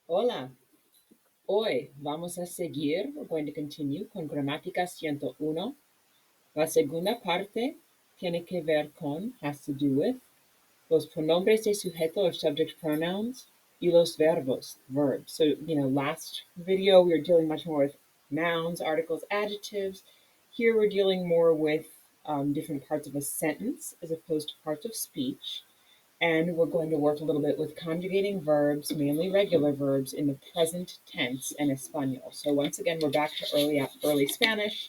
Hola, hoy vamos a seguir, we're going to continue con Gramática 101. La segunda parte tiene que ver con, has to do with, los pronombres de sujeto or subject pronouns y los verbos, verbs. So, last video we were dealing much more with nouns, articles, adjectives. Here we're dealing more with different parts of a sentence as opposed to parts of speech. And we're going to work a little bit with conjugating verbs, mainly regular verbs, in the present tense and Español. So once again, we're back to early Spanish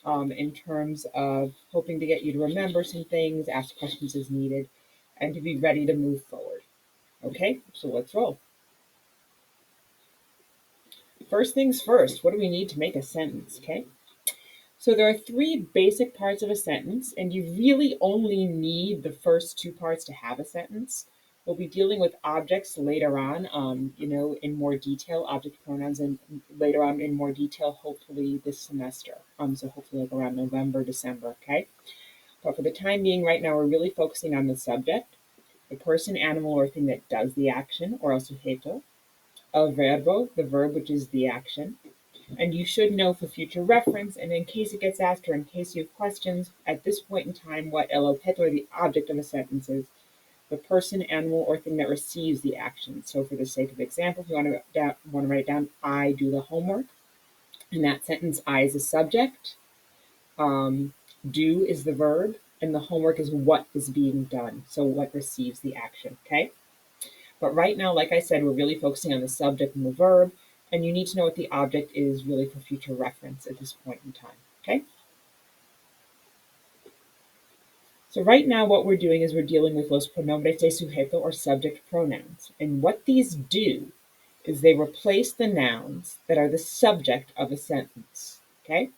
in terms of hoping to get you to remember some things, ask questions as needed, and to be ready to move forward. Okay, so let's roll. First things first, what do we need to make a sentence, okay? So there are three basic parts of a sentence, and you really only need the first two parts to have a sentence. We'll be dealing with objects later on, in more detail, object pronouns, and later on in more detail, hopefully this semester. So hopefully like around November, December, okay? But for the time being, right now, we're really focusing on the subject, the person, animal, or thing that does the action, or el sujeto, el verbo, the verb, which is the action. And you should know for future reference, and in case it gets asked or in case you have questions, at this point in time, what el objeto, or the object of a sentence is, the person, animal, or thing that receives the action. So for the sake of example, if you want to write down, I do the homework. In that sentence, I is the subject, do is the verb, and the homework is what is being done. So what receives the action, okay? But right now, like I said, we're really focusing on the subject and the verb, and you need to know what the object is really for future reference at this point in time, okay? So right now what we're doing is we're dealing with los pronombres de sujeto or subject pronouns. And what these do is they replace the nouns that are the subject of a sentence, okay?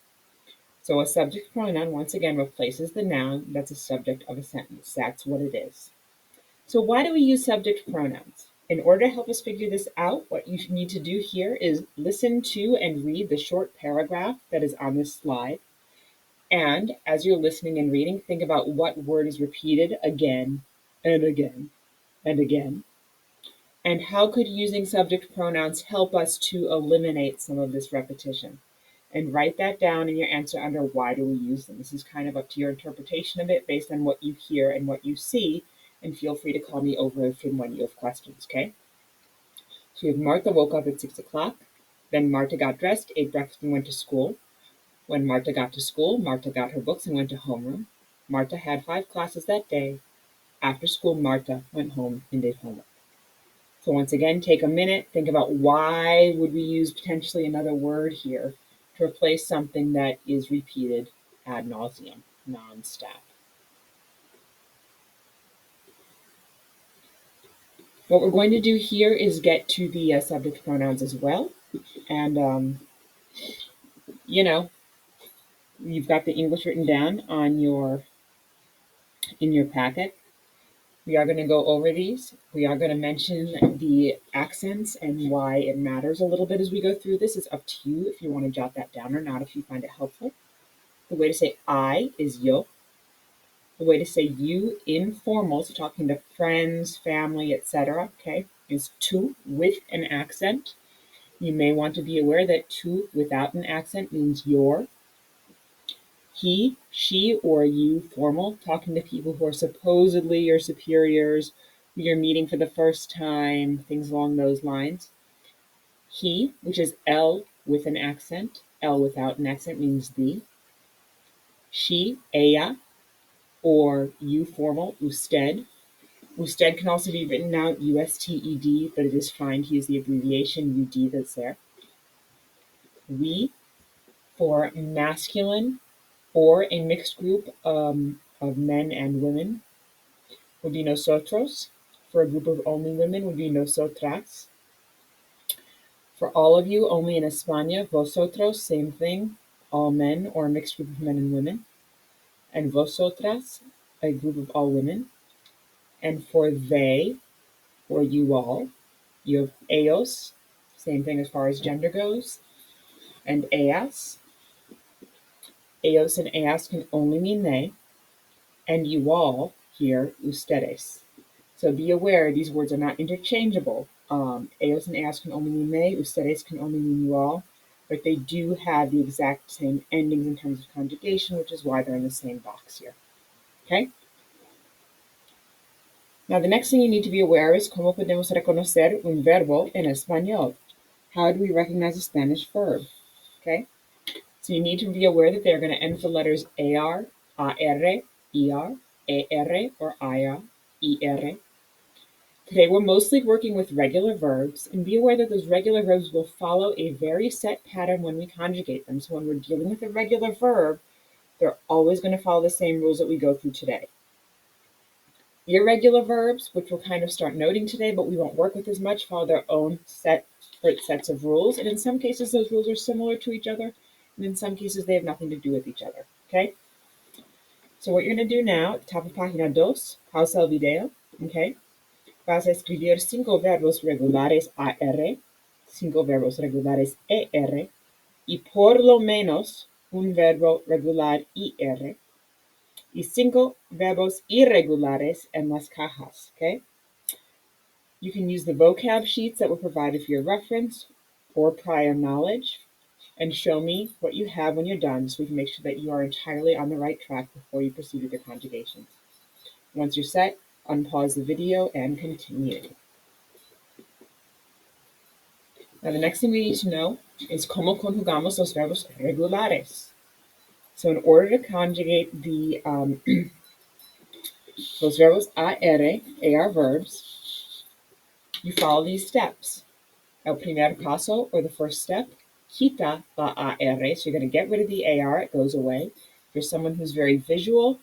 So a subject pronoun, once again, replaces the noun that's a subject of a sentence. That's what it is. So why do we use subject pronouns? In order to help us figure this out, what you need to do here is listen to and read the short paragraph that is on this slide. And as you're listening and reading, think about what word is repeated again and again and again. And how could using subject pronouns help us to eliminate some of this repetition? And write that down in your answer under why do we use them. This is kind of up to your interpretation of it based on what you hear and what you see. And feel free to call me over if and when you have questions, okay? So we have Martha woke up at 6 o'clock. Then Martha got dressed, ate breakfast, and went to school. When Martha got to school, Martha got her books and went to homeroom. Martha had 5 classes that day. After school, Martha went home and did homework. So once again, take a minute, think about why would we use potentially another word here to replace something that is repeated ad nauseum, non-stop. What we're going to do here is get to the subject pronouns as well. And, you've got the English written down in your packet. We are going to go over these. We are going to mention the accents and why it matters a little bit as we go through this. It's up to you if you want to jot that down or not, if you find it helpful. The way to say I is yo. The way to say you informal, so talking to friends, family, etc., okay, is tu with an accent. You may want to be aware that tu without an accent means your. He, she, or you formal, talking to people who are supposedly your superiors, who you're meeting for the first time, things along those lines. He, which is L with an accent, L without an accent means the. She, ella, or you formal, usted. Usted can also be written out USTED, but it is fine to use the abbreviation UD that's there. We, for masculine or a mixed group of men and women, would be nosotros. For a group of only women would be nosotras. For all of you, only in España, vosotros, same thing, all men or a mixed group of men and women. And vosotras, a group of all women. And for they, or you all, you have ellos, same thing as far as gender goes, and ellas. Ellos and ellas can only mean they, and you all here, ustedes. So be aware these words are not interchangeable. Ellos and ellas can only mean they, ustedes can only mean you all, but they do have the exact same endings in terms of conjugation, which is why they're in the same box here. Okay? Now, the next thing you need to be aware is cómo podemos reconocer un verbo en español. How do we recognize a Spanish verb? Okay? So you need to be aware that they're going to end with the letters AR, AR, ER, AR, or IR, ER. Today we're mostly working with regular verbs, and be aware that those regular verbs will follow a very set pattern when we conjugate them. So when we're dealing with a regular verb, they're always going to follow the same rules that we go through today. Irregular verbs, which we'll kind of start noting today, but we won't work with as much, follow their own sets of rules. And in some cases, those rules are similar to each other. And in some cases, they have nothing to do with each other. Okay? So what you're going to do now, top of página 2, pausa el video. Okay? Vas a escribir 5 verbos regulares AR, 5 verbos regulares ER, y por lo menos un verbo regular IR, y 5 verbos irregulares en las cajas, okay? You can use the vocab sheets that were provided for your reference or prior knowledge and show me what you have when you're done so we can make sure that you are entirely on the right track before you proceed with your conjugations. Once you're set, unpause the video and continue. Now the next thing we need to know is cómo conjugamos los verbos regulares. So in order to conjugate the los verbos AR verbs, you follow these steps. El primer paso, or the first step, quita la AR. So you're going to get rid of the AR, it goes away. If you're someone who's very visual,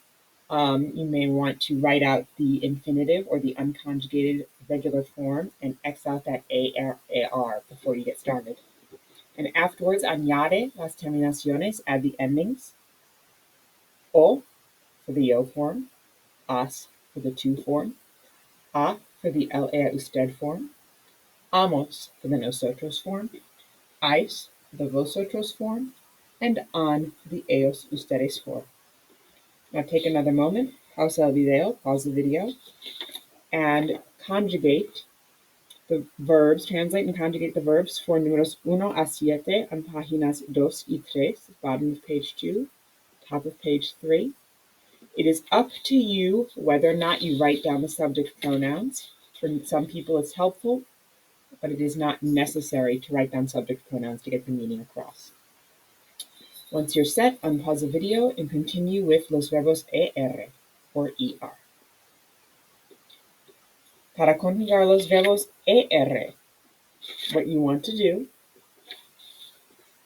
you may want to write out the infinitive or the unconjugated regular form and X out that AR before you get started. And afterwards, añade las terminaciones, add the endings. O for the yo form, as for the tu form, a for the el usted form, amos for the nosotros form, ais for the vosotros form, and an for the ellos ustedes form. Now take another moment, pause the video, and conjugate the verbs, translate and conjugate the verbs for números 1 a 7 on páginas 2 y 3, bottom of page 2, top of page 3. It is up to you whether or not you write down the subject pronouns. For some people it's helpful, but it is not necessary to write down subject pronouns to get the meaning across. Once you're set, unpause the video and continue with los verbos ER or ER. Para conjugar los verbos ER, what you want to do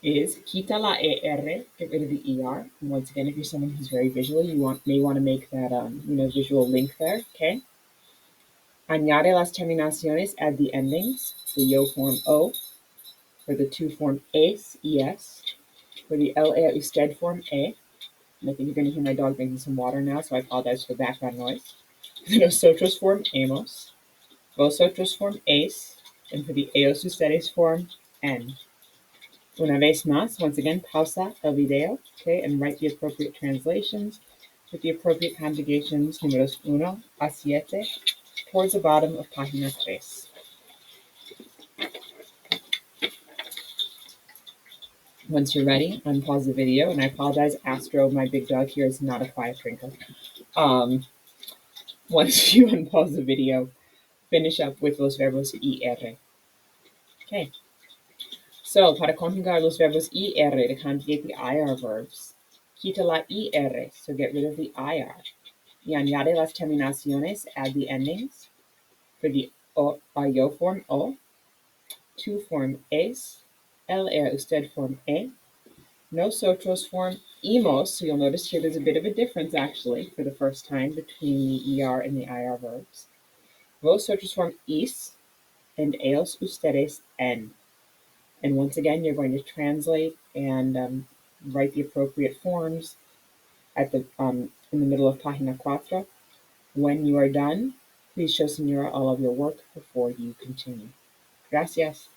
is quita la ER, get rid of the ER. And once again, if you're someone who's very visual, you may want to make that visual link there, okay? Añade las terminaciones, add the endings, the yo form O, for the tu form es, es, for the el usted form e, and I think you're going to hear my dog drinking some water now, so I apologize for background noise. The nosotros form emos, vosotros form es, and for the ellos ustedes form en. Una vez más, once again, pausa el video, okay, and write the appropriate translations with the appropriate conjugations, números 1 a 7, towards the bottom of página 3. Once you're ready, unpause the video, and I apologize, Astro, my big dog here, is not a quiet drinker. Once you unpause the video, finish up with los verbos IR. Okay. So, para conjugar los verbos IR, to conjugate the IR verbs, quita la IR, so get rid of the IR. Y añade las terminaciones, add the endings. For the yo form O, tu form es, el usted form e, nosotros form imos. So you'll notice here there's a bit of a difference actually for the first time between the ER and the IR verbs. Vosotros form is, and ellos ustedes en. And once again, you're going to translate and write the appropriate forms at the in the middle of página 4. When you are done, please show Señora all of your work before you continue. Gracias.